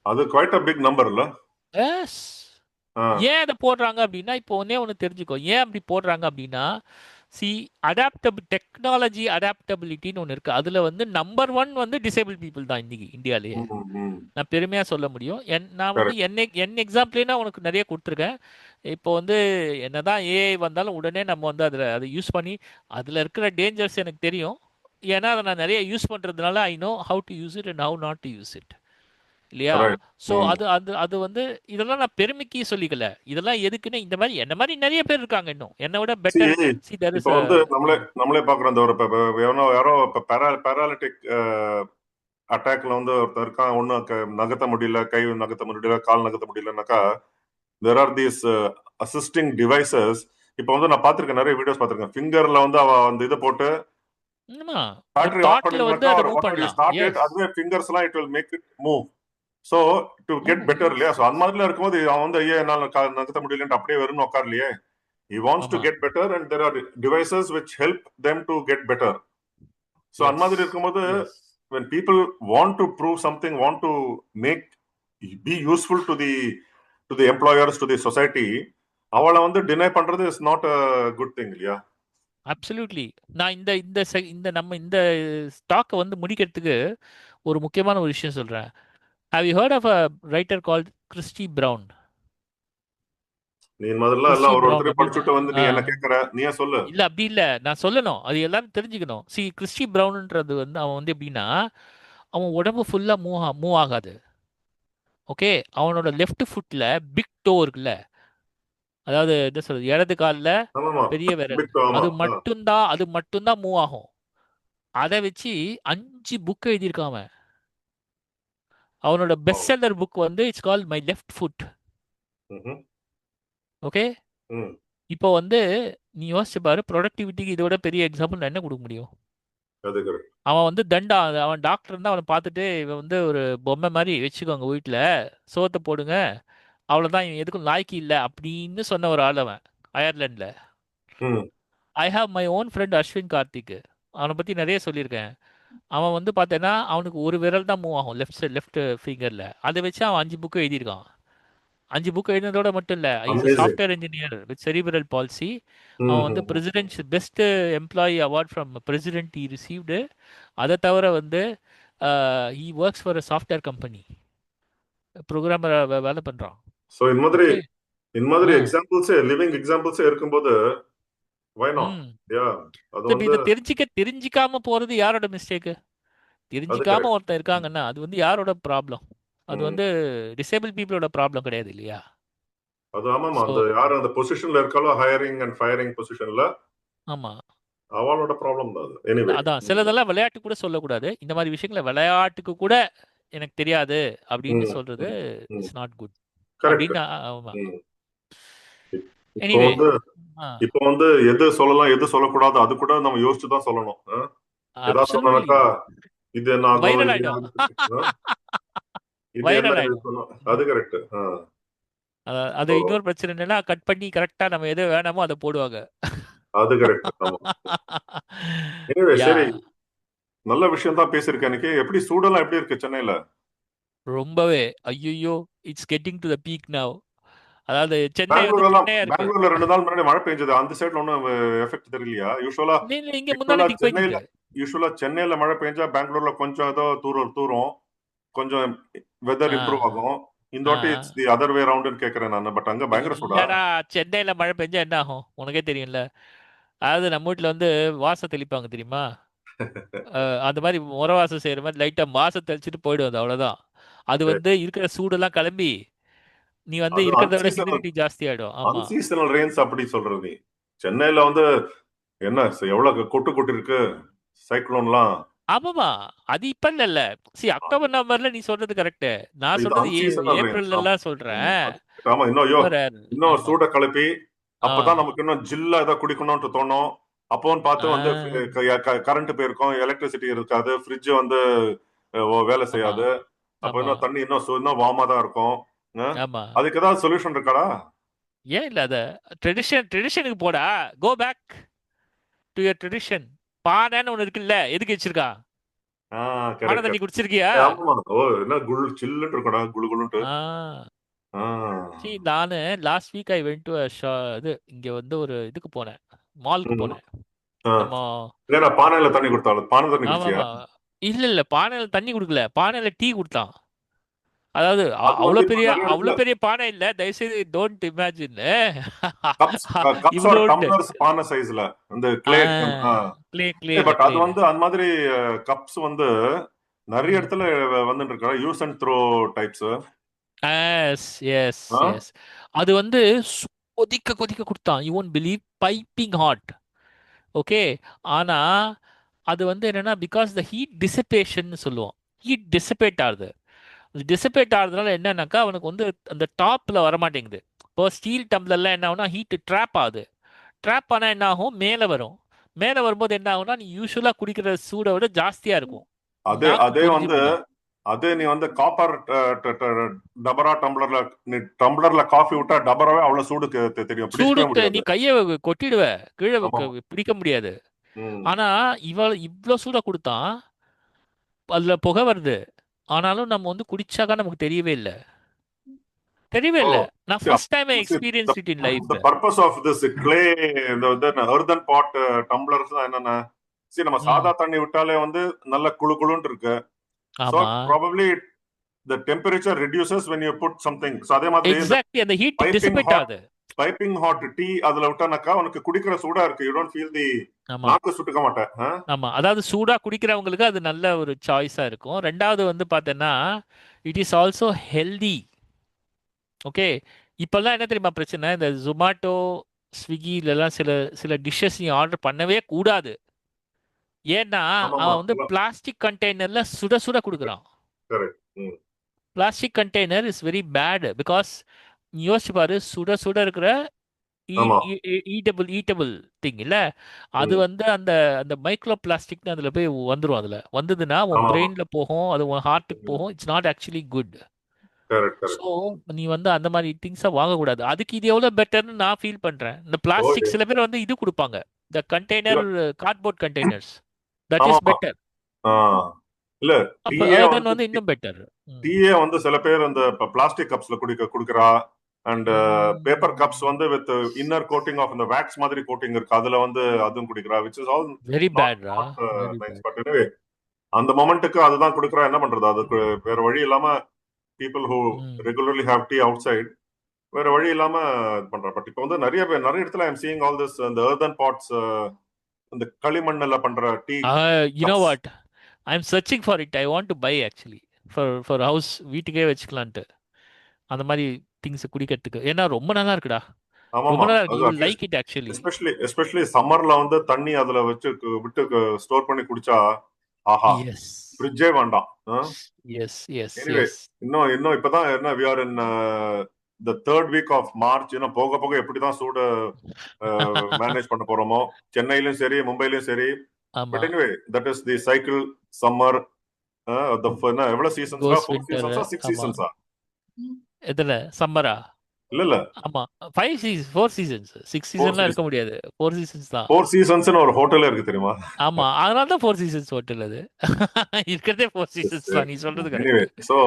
Speaker 1: அது குவைட் அ பிக் நம்பர் இல்ல?
Speaker 2: Yes.
Speaker 1: ஆ.
Speaker 2: ஏன் அதை போடுறாங்க அப்படின்னா, இப்போ ஒன்னே ஒன்று தெரிஞ்சுக்கோ. ஏன் அப்படி போடுறாங்க அப்படின்னா, சி, டெக்னாலஜி அடாப்டபிலிட்டின்னு ஒன்று இருக்குது. அதில் வந்து நம்பர் 1 வந்து டிசேபிள் பீப்புள் தான் இன்னைக்கு இந்தியாவிலேயே.
Speaker 1: ம், ம்.
Speaker 2: நான் பெருமையாக சொல்ல முடியும். நான் வந்து
Speaker 1: கரெக்ட்.
Speaker 2: என் எக்ஸாம்பிளே உனக்கு நிறைய கொடுத்துருக்கேன். இப்போ வந்து என்னதான் ஏஐ வந்தாலும் உடனே நம்ம வந்து அதை யூஸ் பண்ணி அதில் இருக்கிற டேஞ்சர்ஸ் எனக்கு தெரியும். ஏன்னா அதை நான் நிறைய யூஸ் பண்ணுறதுனால I know how to use it and how not to use it இல்லையா?
Speaker 1: ரைட்.
Speaker 2: ஸோ
Speaker 1: ம்.
Speaker 2: அது அது அது வந்து இதெல்லாம் நான் பெருமைக்கு சொல்லிக்கல. இதெல்லாம் எதுக்குன்னு இந்த மாதிரி என்ன மாதிரி நிறைய பேர் இருக்காங்க இன்னும் என்னை விட
Speaker 1: See,
Speaker 2: பெட்டர். சி தேர்
Speaker 1: இப்ப
Speaker 2: இஸ்
Speaker 1: வந்து நம்மளே நம்மளே பாக்குறோம். இந்த ஒரு யாரோ பேராலிட்டிக் அட்டாக்ல வந்து ஒருத்தர் இருக்கான், ஒன்னும் நகர்த்த முடியல, கை நகர்த்த முடியல, கால் நகர்த்த முடியலனாக்கா there are these assisting devices. இப்ப வந்து நான் பார்த்திருக்கேன், நிறைய வீடியோஸ் பார்த்திருக்கேன். ஃபிங்கர்ல வந்து அவ அந்த இதை போட்டு
Speaker 2: ஆமா. ஒரு
Speaker 1: பேட்டரி ஆன்
Speaker 2: தாட்ல வந்து
Speaker 1: பண்ணீங்கனாக்கா
Speaker 2: அத
Speaker 1: or
Speaker 2: மூவ்
Speaker 1: whatever you
Speaker 2: பண்ணலாம்.
Speaker 1: start it,
Speaker 2: yes.
Speaker 1: அதுவே ஃபிங்கர்ஸ்லாம் it will make it move. So to get
Speaker 2: ஆமா.
Speaker 1: better இல்லையா? ஸோ அந்த மாதிரிலாம் இருக்கும்போது அவன் வந்து ஐயா என்னால நகர்த்த முடியலன்ட்டு அப்படியே வெறும் உட்காரலையே. He wants to
Speaker 2: ஆமா.
Speaker 1: get better and there are devices which help them to get better. So அந்த
Speaker 2: எஸ்.
Speaker 1: மாதிரி இருக்கும்போது
Speaker 2: S.
Speaker 1: when people want to prove something, want to make be useful to the employers, to the society, அவளை வந்து deny பண்றது is not a good thing இல்லையா?
Speaker 2: Absolutely. நான் இந்த இந்த இந்த நம்ம இந்த ஸ்டாக்க வந்து முடிக்கிறதுக்கு ஒரு முக்கியமான ஒரு விஷயம் சொல்றேன். Have you heard of a writer called Christy Brown?
Speaker 1: நீ முதல்ல
Speaker 2: கிறிஸ்டி
Speaker 1: எல்லாம் ஒரு
Speaker 2: பிரவுன்
Speaker 1: ஒருத்தரையும்
Speaker 2: அப்படின்னு.
Speaker 1: படிச்சுட்டு வந்து நீ என்ன கேட்கற, நீயே சொல்லு.
Speaker 2: இல்ல அப்படி இல்ல. நான் சொல்லணும். அது எல்லாரும் தெரிஞ்சுக்கணும். கிறிஸ்டி பிரவுன்ன்றது வந்து அவன் வந்து எப்படின்னா, அவன் உடம்பு ஃபுல்லா மூவ் ஆகாது. ஓகே. அவனோட லெஃப்ட் ஃபுட்ல பிக் டோ இருக்குல்ல. அதாவது என்ன சொல்றது? இடது கால்ல
Speaker 1: ஆமாமா,
Speaker 2: பெரிய விரல்.
Speaker 1: பிக் ஆமா.
Speaker 2: அது மட்டும் தான் மூவ் ஆகும். அத வச்சு 5 புக் எழுதியிருக்கான் அவன். அவனோட பெஸ்ட் செல்லர் புக் வந்து it's called my left foot. Okay.
Speaker 1: ம்.
Speaker 2: இப்போ வந்து நீ யோசிச்சு பாரு, ப்ரொடக்டிவிட்டிக்கு இதோட பெரிய எக்ஸாம்பிள் நான் என்ன கொடுக்க முடியும்?
Speaker 1: அது correct.
Speaker 2: அவன் வந்து அவன் டாக்டர் இருந்தா அவனை பார்த்துட்டு இவன் வந்து ஒரு பொம்மை மாதிரி வச்சுக்கோங்க வீட்டில், சோத்தை போடுங்க, அவ்வளோதான், இவன் எதுக்கும் லாய்க்கு இல்லை அப்படின்னு சொன்ன ஒரு ஆள் அவன், அயர்லாண்டில்.
Speaker 1: ம்.
Speaker 2: I have my own friend Ashwin Karthik. அவனை பற்றி நிறைய சொல்லியிருக்கேன். அவன் வந்து பார்த்தேன்னா அவனுக்கு ஒரு விரல் தான் மூவ் ஆகும், லெஃப்ட் ஃபிங்கரில். அதை வச்சு அவன் 5 புக்கு எழுதியிருக்கான். 5 புக் எழுதினதோட மட்டும் இல்லை, is a
Speaker 1: amazing.
Speaker 2: Software engineer with cerebral palsy.
Speaker 1: ம்.
Speaker 2: அவன் வந்து
Speaker 1: ம்.
Speaker 2: President best employee award from president he received. அதை தவிர வந்து he works for a software company, programmer வேலை பண்ணுறான்.
Speaker 1: So
Speaker 2: okay.
Speaker 1: இந்த மாதிரி
Speaker 2: ஆ.
Speaker 1: எக்ஸாம்பிள்ஸே லிவிங் எக்ஸாம்பிள்ஸே இருக்கும்போது why not?
Speaker 2: ம்.
Speaker 1: யா, அது
Speaker 2: இப்ப
Speaker 1: வந்து
Speaker 2: இதை தெரிஞ்சிக்காம போறது யாரோட மிஸ்டேக்கு?
Speaker 1: அது
Speaker 2: தெரிஞ்சிக்காம
Speaker 1: கரெக்ட்.
Speaker 2: ஒருத்தன் இருக்காங்கன்னா அது வந்து யாரோட ப்ராப்ளம்? அது
Speaker 1: ம்.
Speaker 2: வந்து டிசேபிள் பீப்புளோட ப்ராப்ளம் கிடையாது இல்லையா?
Speaker 1: அது ஆமாமா,
Speaker 2: ஸோ
Speaker 1: அந்த யார் அந்த பொசிஷன்ல இருக்காலோ, ஹையரிங் அண்ட் ஃபயரிங் பொசிஷன்ல
Speaker 2: ஆமா.
Speaker 1: அவளோட ப்ராப்ளம் தான் அது. எனிவே.
Speaker 2: அதான் சிலதெல்லாம் விளையாட்டு கூட சொல்லக்கூடாது. இந்த மாதிரி விஷயங்களை விளையாட்டுக்கு கூட எனக்கு தெரியாது அப்படின்னு
Speaker 1: ம்.
Speaker 2: சொல்றது
Speaker 1: ம். ம்.
Speaker 2: It's not good
Speaker 1: correct.
Speaker 2: அப்படின்னு. ஆமா.
Speaker 1: ம். இப்போ
Speaker 2: எனிவே.
Speaker 1: வந்து
Speaker 2: ஆ.
Speaker 1: இப்போ வந்து எது சொல்லலாம் எது சொல்லக்கூடாது அது கூட நம்ம யோசிச்சு தான் சொல்லணும். ஏதாவது
Speaker 2: அப்சல்யூட்லி.
Speaker 1: சொன்னாக்கா இது என்ன ஆகும்,
Speaker 2: வைரல்
Speaker 1: இது
Speaker 2: ஆயிடும்.
Speaker 1: ஆகும், இது என்ன
Speaker 2: வைரல்
Speaker 1: இது
Speaker 2: ஆயிடும்.
Speaker 1: சொன்னா அது கரெக்ட்.
Speaker 2: அது இன்னொரு பிரச்சனை என்னன்னா, கட் பண்ணி கரெக்டா நம்ம எது வேணாமோ அதை போடுவாங்க.
Speaker 1: அது கரெக்ட். ஆமா. எனிவே
Speaker 2: யா.
Speaker 1: சரி, நல்ல விஷயம் தான் பேசியிருக்கேன். எனக்கு எப்படி சூடெல்லாம் எப்படி இருக்கு சென்னையில?
Speaker 2: ரொம்பவே. ஐயோ, it's getting to the peak now. அதாவது சென்னை வந்து குட்டையா இருக்கு.
Speaker 1: பெங்களூர்ல 2 நாள் முன்னாடி மழை பெஞ்சது. அந்த சைடுல ஒன்றும் எஃபெக்ட் தெரியலையா? யூஸ்வலா
Speaker 2: இல்ல, இங்க
Speaker 1: யூஸ்வலா
Speaker 2: முந்தானத்துக்கு
Speaker 1: சென்னையில
Speaker 2: பெஞ்சுது.
Speaker 1: யூஸ்வலா சென்னையில மழை பெஞ்சா பெங்களூர்ல கொஞ்சம் ஏதோ தூரும், கொஞ்சம் வெதர்
Speaker 2: ஆ.
Speaker 1: இம்ப்ரூவ் ஆகும். இந்த
Speaker 2: ஆ.
Speaker 1: வாட்டி இட்ஸ் தி அதர் வே ரவுண்டுன்னு கேட்கறேன் நான். பட் அங்க பயங்கர சூடா?
Speaker 2: இல்லடா, சென்னையில மழை பெஞ்சா என்ன ஆகும் உனக்கே தெரியும்ல. அதாவது நம்ம வீட்ல வந்து வாசம் தெளிப்பாங்க தெரியுமா? அந்த மாதிரி முறை வாசம் செய்யற மாதிரி லைட்டா வாசம் தெளிச்சுட்டு போயிடும், அது அவ்வளவுதான். அது
Speaker 1: சரி.
Speaker 2: வந்து இருக்கிற சூடெல்லாம் கிளம்பி நீ வந்து
Speaker 1: அது
Speaker 2: இருக்கிறத விட
Speaker 1: அன்சீசனல்
Speaker 2: ஹியூமிடிட்டி ஜாஸ்தி ஆயிடும். ஆமா.
Speaker 1: அன்சீசனல் ரெயின்ஸ் அப்படி சொல்றது நீ. சென்னையில வந்து என்ன எவ்வளவு கொட்டு இருக்கு சைக்ளோன்லாம்.
Speaker 2: ஆமாமா. அது இப்ப இல்ல. அக்டோபர் நவம்பர்ல நீ சொல்றது கரெக்ட். நான்
Speaker 1: இது
Speaker 2: சொல்றது
Speaker 1: அன்சீசனல் ரெயின்ஸ்.
Speaker 2: ஏப்ரல் எல்லாம் சொல்றேன்.
Speaker 1: ஆமா, இன்னும் ஐயோ,
Speaker 2: ரொம்ப ரேர்.
Speaker 1: இன்னும்
Speaker 2: ஆமா.
Speaker 1: சூட கிளப்பி
Speaker 2: ஆ.
Speaker 1: அப்பதான் நமக்கு இன்னும் ஜில்லா ஏதோ குடிக்கணும்னு தோணும். அப்போன்னு
Speaker 2: ஆ.
Speaker 1: பார்த்து வந்து கரண்ட் போயிருக்கும், எலக்ட்ரிசிட்டி இருக்காது, ஃப்ரிட்ஜ் வந்து வேலை
Speaker 2: ஆமா.
Speaker 1: செய்யாது. அப்ப
Speaker 2: ஆமா.
Speaker 1: இன்னும் தண்ணி இன்னும் வார்மா தான் இருக்கும்.
Speaker 2: ஆமா.
Speaker 1: அதுக்கு ஏதாவது சொல்யூஷன் இருக்காடா?
Speaker 2: ஏன் இல்ல அத ட்ரெடிஷனுக்கு போடா. Go back to your tradition. பானைன்னு ஒண்ணு இருக்குல்ல, எதுக்கு வச்சிருக்கா? பானை
Speaker 1: கரெக்ட்.
Speaker 2: தண்ணி குடிச்சிருக்கியா?
Speaker 1: ஆமா. ஓ, என்ன சில்லுன்னு இருக்கும்டா, குளுகுளுன்ட்டு.
Speaker 2: ஆ.
Speaker 1: ஆ.
Speaker 2: நானு last week I went to இது இங்க வந்து ஒரு இதுக்கு போனேன். மால்க்கு
Speaker 1: ம்.
Speaker 2: போனேன்.
Speaker 1: ஆ.
Speaker 2: நம்ம.
Speaker 1: ஏன்னா பானையில தண்ணி கொடுத்தாலும் பானை தண்ணி குடிச்சியா?
Speaker 2: ஆமாமா. இல்ல பானையில தண்ணி குடுக்கல. பானையில டீ குடுத்தான். அதாவது
Speaker 1: அது வந்து
Speaker 2: அவ்வளோ
Speaker 1: இப்ப
Speaker 2: பெரிய
Speaker 1: நிறைய இடத்துல
Speaker 2: அவ்வளோ பெரிய பானை இல்ல. தயவுசெய்து டோன்ட் இமேஜின்.
Speaker 1: கப்ஸ் ஆர்
Speaker 2: இவ்வளோண்டு.
Speaker 1: டம்ளர்ஸ் பானை சைஸ்ல இந்த
Speaker 2: ஆ.
Speaker 1: கிளே.
Speaker 2: கிளேல
Speaker 1: பட் அது
Speaker 2: கிளேல.
Speaker 1: வந்து அந்த மாதிரி கப்ஸ் வந்து நிறைய
Speaker 2: ம்.
Speaker 1: இடத்துல வந்துட்டு இருக்கா, use and throw types.
Speaker 2: Yes, yes,
Speaker 1: ஆ.
Speaker 2: எஸ். அது வந்து கொதிக்க கொதிக்க குடுத்தான். You won't believe, piping hot. Okay. ஆனா அது வந்து என்னன்னா, பிகாஸ் த ஹீட் டிசிபேஷன் சொல்லுவோம். ஹீட் டிசிபேட் ஆகுது. டிசிபேட் ஆகுறதுனால என்னன்னாக்கா அவனுக்கு வந்து அந்த டாப்ல வரமாட்டேங்குது. இப்போ ஸ்டீல் டம்ளர்லாம் என்ன ஆகும்னா ஹீட் ட்ராப் ஆகுது. ட்ராப் ஆனால் என்ன ஆகும், மேலே வரும். மேல வரும்போது என்ன ஆகும்னா நீ யூஸ்வலா குடிக்கிற சூடை விட ஜாஸ்தியா இருக்கும்.
Speaker 1: அதே
Speaker 2: நாக்கு
Speaker 1: அதே
Speaker 2: பொரிஞ்சு
Speaker 1: வந்து
Speaker 2: போயிடும்.
Speaker 1: அதே நீ வந்து காப்பர் டபரா டம்ளர்ல நீ டம்ளர்ல காஃபி விட்டா டபராவே அவ்வளவு சூடு தெரியும்,
Speaker 2: சூடு
Speaker 1: பிடிக்கவே
Speaker 2: நீ
Speaker 1: முடியாது.
Speaker 2: கையை கொட்டிடுவ, கீழே
Speaker 1: ஆமா.
Speaker 2: பிடிக்க முடியாது.
Speaker 1: ம்.
Speaker 2: ஆனா இவ்வளோ சூடா கொடுத்தான், அதுல புகை வருது. ஆனாலும் நம்ம வந்து குடிச்சாக்கா நமக்கு தெரியவே இல்லை. தெரியவே
Speaker 1: ஓ,
Speaker 2: இல்லை. நான்
Speaker 1: see,
Speaker 2: first time
Speaker 1: see, the
Speaker 2: experience it in life.
Speaker 1: the purpose of this clay, இந்த earthen pot டம்ளர்ஸ் என்னன்னா, சரி நம்ம
Speaker 2: ம்.
Speaker 1: சாதா தண்ணி விட்டாலே வந்து நல்ல குளு குளுன்னு இருக்கு. So
Speaker 2: ஆமா,
Speaker 1: probably the temperature reduces when you put something. So அதே மாதிரி இந்த
Speaker 2: எக்ஸாக்ட்லி. அந்த ஹீட்
Speaker 1: piping
Speaker 2: டிசிபேட்
Speaker 1: hot
Speaker 2: ஆகுது.
Speaker 1: piping hot டீ அதுல விட்டானாக்கா உனக்கு குடிக்கிற சூடா இருக்கு. யூ டோன்ட் ஃபீல் தி
Speaker 2: ஆமா,
Speaker 1: நாக்கு சுட்டுக்க மாட்டேன்.
Speaker 2: ஆமா. அதாவது சூடா குடிக்கிறவங்களுக்கு அது நல்ல ஒரு சாய்ஸா இருக்கும். ரெண்டாவது வந்து பார்த்தேன்னா, it is also healthy. Okay. இப்பெல்லாம் என்ன தெரியுமா பிரச்சனை? இந்த ஜொமாட்டோ, ஸ்விக்கிலலாம் சில சில டிஷ்ஷஸ் நீ ஆர்டர் பண்ணவே கூடாது. ஏன்னா
Speaker 1: ஆமாமா.
Speaker 2: அவன் வந்து பிளாஸ்டிக் கண்டெய்னர்ல சுட சுட கொடுக்குறான்.
Speaker 1: Correct. Hmm.
Speaker 2: Plastic container is very bad because யோசிச்சு பாரு, சுட சுட இருக்கிற
Speaker 1: ஆமா.
Speaker 2: ஈட்டபிள் திங் இல்ல, அது
Speaker 1: ம்.
Speaker 2: வந்து அந்த அந்த மைக்ரோ பிளாஸ்டிக்னு அதுல போய் வந்துரும். அதுல வந்ததுன்னா உன்
Speaker 1: ஆமாமா.
Speaker 2: பிரெயின்ல போகும், அது உன் ஹார்ட்டுக்கு போகும். It's not actually good.
Speaker 1: Correct, correct.
Speaker 2: So நீ வந்து அந்த மாதிரி திங்ஸை வாங்கக்கூடாது. அதுக்கு இது எவ்வளோ பெட்டர்னு நான் ஃபீல் பண்றேன். இந்த
Speaker 1: ஓ,
Speaker 2: பிளாஸ்டிக் சில பேர் வந்து இது கொடுப்பாங்க, இந்த
Speaker 1: இல்ல.
Speaker 2: Container, cardboard containers. That is
Speaker 1: ஆமாமா.
Speaker 2: பெட்டர்.
Speaker 1: ஆ. இல்ல,
Speaker 2: அப்போ
Speaker 1: டீயே
Speaker 2: தென்
Speaker 1: வந்து
Speaker 2: வந்து இன்னும் பெட்டர்.
Speaker 1: டீயே வந்து சில பேர் அந்த பிளாஸ்டிக் கப்ஸ்ல குடுக்கறா. அண்ட் பேப்பர் கப்ஸ் வந்து வித் இன்னர் கோட்டிங் ஆஃப் இந்த வேக்ஸ் மாதிரி கோட்டிங் இருக்கு, அதுல வந்து அதுவும் குடிக்கிறா, which is all
Speaker 2: very
Speaker 1: not
Speaker 2: பேட்ரா,
Speaker 1: not
Speaker 2: very
Speaker 1: nice.
Speaker 2: Bad.
Speaker 1: But anyway அந்த மொமெண்ட்டுக்கு அதுதான் குடுக்குறா, என்ன பண்றது, அதுக்கு வேற வழி இல்லாம people who regularly have tea outside வேற வழி இல்லாம இது பண்றா. பட் இப்போ வந்து நிறைய இடத்துல ஐம் சீயிங் ஆல் திஸ் இந்த earthen பாட்ஸ், இந்த களிமண்ணுல பண்ற tea
Speaker 2: you know
Speaker 1: cups.
Speaker 2: What, I am searching for it. I want to buy actually for house, வீட்டுக்கே வச்சுக்கலான்ட்டு அந்த மாதிரி திங்ஸ் குடிக்கிறதுக்கு. ஏன்னா ரொம்ப நல்லா இருக்குடா, ரொம்ப
Speaker 1: ஆமாமா.
Speaker 2: நல்லா இருக்கு.
Speaker 1: அது
Speaker 2: you will
Speaker 1: at least
Speaker 2: like it actually.
Speaker 1: Especially சம்மர்ல வந்து தண்ணி அதுல வச்சு விட்டு ஸ்டோர் பண்ணி குடிச்சா ஆஹா,
Speaker 2: எஸ்,
Speaker 1: ஃப்ரிட்ஜே வேண்டாம்.
Speaker 2: Yes, yes,
Speaker 1: anyway,
Speaker 2: yes.
Speaker 1: இன்னும் இன்னும் இப்பதான் என்ன we are in the third week of March. இன்னும் போக போக எப்படிதான் சூடு மேனேஜ் பண்ண போறோமோ, சென்னையிலும் சரி மும்பையிலும் சரி.
Speaker 2: ஆமா.
Speaker 1: But anyway, that is the cycle. Summer எவ்வளவு சீசன்ஸ்ரா,
Speaker 2: கோஸ்
Speaker 1: 4
Speaker 2: வின்டர்.
Speaker 1: சீசன்ஸா 6
Speaker 2: ஆமா.
Speaker 1: சீசன்ஸா?
Speaker 2: எதுல? சம்மரா?
Speaker 1: இல்ல இல்ல,
Speaker 2: ஆமா. 5 சீசன், 4 சீசன்ஸ். 6
Speaker 1: 4
Speaker 2: சீசன்லாம் இருக்க
Speaker 1: சீசன்
Speaker 2: முடியாது. 4 சீசன்ஸ் தான்.
Speaker 1: 4 சீசன்ஸ்னு ஒரு ஹோட்டலே இருக்கு தெரியுமா?
Speaker 2: ஆமா. அதனால தான் 4 சீசன்ஸ் ஹோட்டல் அது. இருக்கிறதே 4 சீசன்ஸ் தான். நீ சொல்றது
Speaker 1: anyway,
Speaker 2: correct.
Speaker 1: So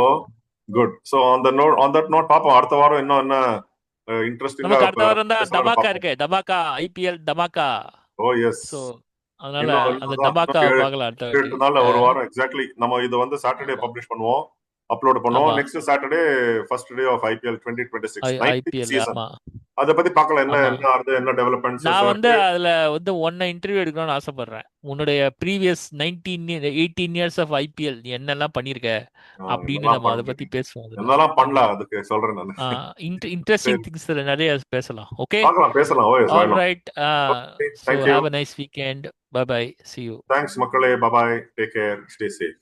Speaker 1: good. So on that note பாப்போம் அடுத்த வாரம் இன்னும் என்ன இன்ட்ரெஸ்டிங்கா
Speaker 2: நமக்கு அடுத்த வாரம் தான்
Speaker 1: பேசுறாங்க
Speaker 2: தமாக்கா
Speaker 1: பாப்போம்.
Speaker 2: இருக்கு. தமாக்கா, ஐபிஎல் தமாக்கா.
Speaker 1: ஓ எஸ்.
Speaker 2: ஸோ அதனால
Speaker 1: இன்னும்
Speaker 2: அந்த
Speaker 1: இன்னும்
Speaker 2: தமாக்கா
Speaker 1: இன்னும்
Speaker 2: பார்க்கலாம் அடுத்த வாட்டி.
Speaker 1: 8 நாள்ல ஒரு வாரம் எக்ஸாக்ட்லி. நம்ம இது வந்து சாட்டர்டே பப்ளிஷ் பண்ணுவோம், அப்லோட் பண்ணுவோம்.
Speaker 2: ஆமா.
Speaker 1: Next Saturday first day of IPL 2026 19th
Speaker 2: IPL.
Speaker 1: Season.
Speaker 2: ஆமா,
Speaker 1: அத பத்தி பார்க்கலாம், என்ன
Speaker 2: ஆமா.
Speaker 1: என்ன ஆறுது, என்ன டெவலப்மெண்ட்ஸ்.
Speaker 2: நான் வந்து அதுல வந்து ஒன்ன இன்டர்வியூ எடுக்கணும்னு ஆசைப்படுறேன். உன்னுடைய ப்ரீவியஸ் 18 இயர்ஸ் ஆஃப் ஐபிஎல் நீ என்னெல்லாம் பண்ணிருக்க அப்படின்னு
Speaker 1: என்னெல்லாம்
Speaker 2: நம்ம அதை பத்தி
Speaker 1: பண்ணிருக்கேன்,
Speaker 2: பேசுவோம் அதுல.
Speaker 1: என்னெல்லாம் பண்ணல
Speaker 2: ஆமா.
Speaker 1: அதுக்கு சொல்றேன் நான்.
Speaker 2: இன்ட்ரெஸ்டிங்
Speaker 1: சரி,
Speaker 2: திங்ஸ் நிறைய பேசலாம். ஓகே.
Speaker 1: பார்க்கலாம், பேசலாம். Oh yes, why
Speaker 2: all
Speaker 1: not.
Speaker 2: Right.
Speaker 1: Okay,
Speaker 2: so
Speaker 1: thank you.
Speaker 2: Have a nice weekend. Bye bye. See you.
Speaker 1: Thanks மக்களே. Bye bye. Take care. Stay safe.